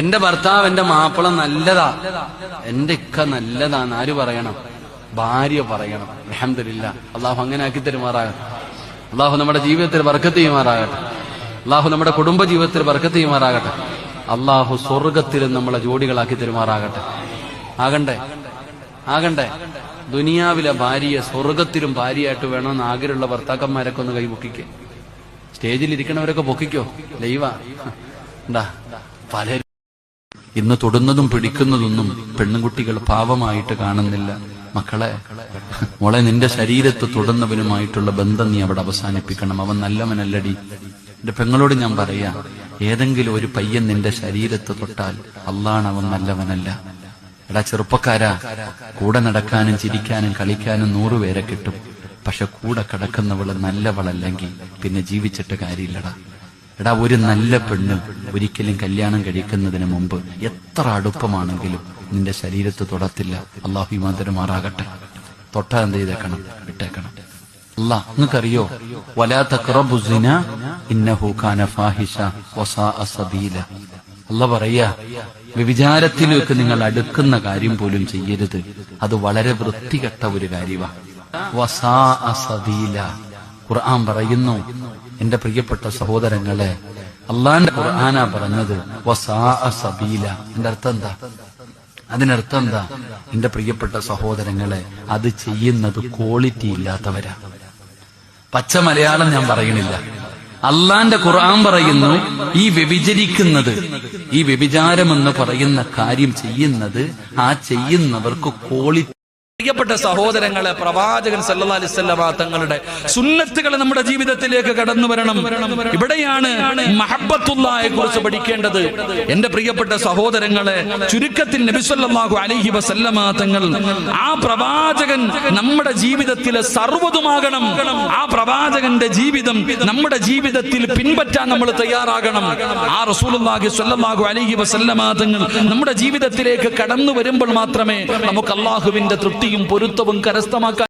എന്റെ ഭർത്താവ് എന്റെ മാപ്പിള നല്ലതാ, എന്റെ ഇക്ക നല്ലതാന്ന് ആര് പറയണം? ഭാര്യ പറയണം. അൽഹംദുലില്ലാ, അള്ളാഹു അങ്ങനെ ആക്കി തരുമാറാകട്ടെ. അള്ളാഹു നമ്മുടെ ജീവിതത്തിൽ ബർക്കത്ത് ചെയ്യുമാറാകട്ടെ. അള്ളാഹു നമ്മുടെ കുടുംബ ജീവിതത്തിൽ ബർക്കത്ത് ചെയ്യുമാറാകട്ടെ. അള്ളാഹു സ്വർഗത്തിലും നമ്മളെ ജോഡികളാക്കി തരുമാറാകട്ടെ. ആകണ്ടേ ദുനിയാവിലെ ഭാര്യയെ സ്വർഗത്തിലും ഭാര്യയായിട്ട് വേണമെന്ന് ആഗ്രഹമുള്ള ഭർത്താക്കന്മാരൊക്കെ ഒന്ന് കൈപൊക്കിക്കേ. സ്റ്റേജിലിരിക്കണവരൊക്കെ പൊക്കിക്കോ. ലൈവാ ഉണ്ടാ. പലരും ഇന്ന് തൊടുന്നതും പിടിക്കുന്നതൊന്നും പെണ്ണുകുട്ടികൾ പാവമായിട്ട് കാണുന്നില്ല. മക്കളെ, മോളെ, നിന്റെ ശരീരത്ത് തൊടുന്നവനുമായിട്ടുള്ള ബന്ധം നീ അവിടെ അവസാനിപ്പിക്കണം. അവൻ നല്ലവനല്ലടി. എന്റെ പെങ്ങളോട് ഞാൻ പറയാ, ഏതെങ്കിലും ഒരു പയ്യൻ നിന്റെ ശരീരത്ത് തൊട്ടാൽ അള്ളാണ് അവൻ നല്ലവനല്ല. എടാ ചെറുപ്പക്കാരാ, കൂടെ നടക്കാനും ചിരിക്കാനും കളിക്കാനും 100 പേരെ കിട്ടും. പക്ഷെ കൂടെ കിടക്കുന്നവള് നല്ലവളല്ലെങ്കിൽ പിന്നെ ജീവിച്ചിട്ട് കാര്യമില്ലടാ. എടാ, ഒരു നല്ല പെണ്ണ് ഒരിക്കലും കല്യാണം കഴിക്കുന്നതിന് മുമ്പ് എത്ര അടുപ്പമാണെങ്കിലും നിന്റെ ശരീരത്ത് തൊടത്തില്ല. അള്ളാഹു ഈമാൻ തരുമാറാകട്ടെ. തൊട്ടാ എന്ത് ചെയ്തേക്കണം? വിട്ടേക്കണം. അല്ലാഹ് നിങ്ങൾക്കറിയോ, വലാ തഖറബു സിന ഇന്നഹു കാന ഫാഹിഷ വസാഅ സബീല. അല്ലാഹ് പറയാ, വ്യഭിചാരത്തിലേക്ക് നിങ്ങൾ അടുക്കുന്ന കാര്യം പോലും ചെയ്യരുത്. അത് വളരെ വൃത്തികെട്ട ഒരു കാര്യമാണ്. വസാഅ സബീല. ഖുർആൻ പറയുന്നു, എന്റെ പ്രിയപ്പെട്ട സഹോദരങ്ങളെ, അള്ളാന്റെ ഖുർആനാ പറഞ്ഞത് വസാഅ സബീല. അതിനർത്ഥം എന്താ? എന്റെ പ്രിയപ്പെട്ട സഹോദരങ്ങളെ, അത് ചെയ്യുന്നത് ക്വാളിറ്റി ഇല്ലാത്തവരാ. പച്ച മലയാളം ഞാൻ പറയണില്ല. അള്ളാന്റെ ഖുർആൻ പറയുന്നു, ഈ വ്യഭിചരിക്കുന്നത്, ഈ വ്യഭിചാരമെന്ന് പറയുന്ന കാര്യം ചെയ്യുന്നത്, ആ ചെയ്യുന്നവർക്ക് ക്വാളിറ്റി. പ്രിയപ്പെട്ട സഹോദരങ്ങളെ, പ്രവാചകൻ സല്ലല്ലാഹു അലൈഹി വസല്ലം തങ്ങളുടെ സുന്നത്തുകൾ നമ്മുടെ ജീവിതത്തിലേക്ക് കടന്നു വരണം. ഇവിടെയാണ് മഹബ്ബത്തുള്ളാഹിയെ കുറിച്ച് പഠിക്കേണ്ടത്. എന്റെ പ്രിയപ്പെട്ട സഹോദരങ്ങളെ, ചുരുക്കത്തിൽ നബി സല്ലല്ലാഹു അലൈഹി വസല്ലം തങ്ങൾ, ആ പ്രവാചകൻ നമ്മുടെ ജീവിതത്തിലെ സർവ്വതുമാകണം. ആ പ്രവാചകന്റെ ജീവിതം നമ്മുടെ ജീവിതത്തിൽ പിൻപറ്റാൻ നമ്മൾ തയ്യാറാകണം. ആ റസൂലുള്ളാഹി സ്വല്ലല്ലാഹു അലൈഹി വസല്ലം തങ്ങൾ നമ്മുടെ ജീവിതത്തിലേക്ക് കടന്നു വരുമ്പോൾ മാത്രമേ നമുക്ക് അല്ലാഹുവിന്റെ തൃപ്തിയും പൊരുത്തവും കരസ്ഥമാക്കാൻ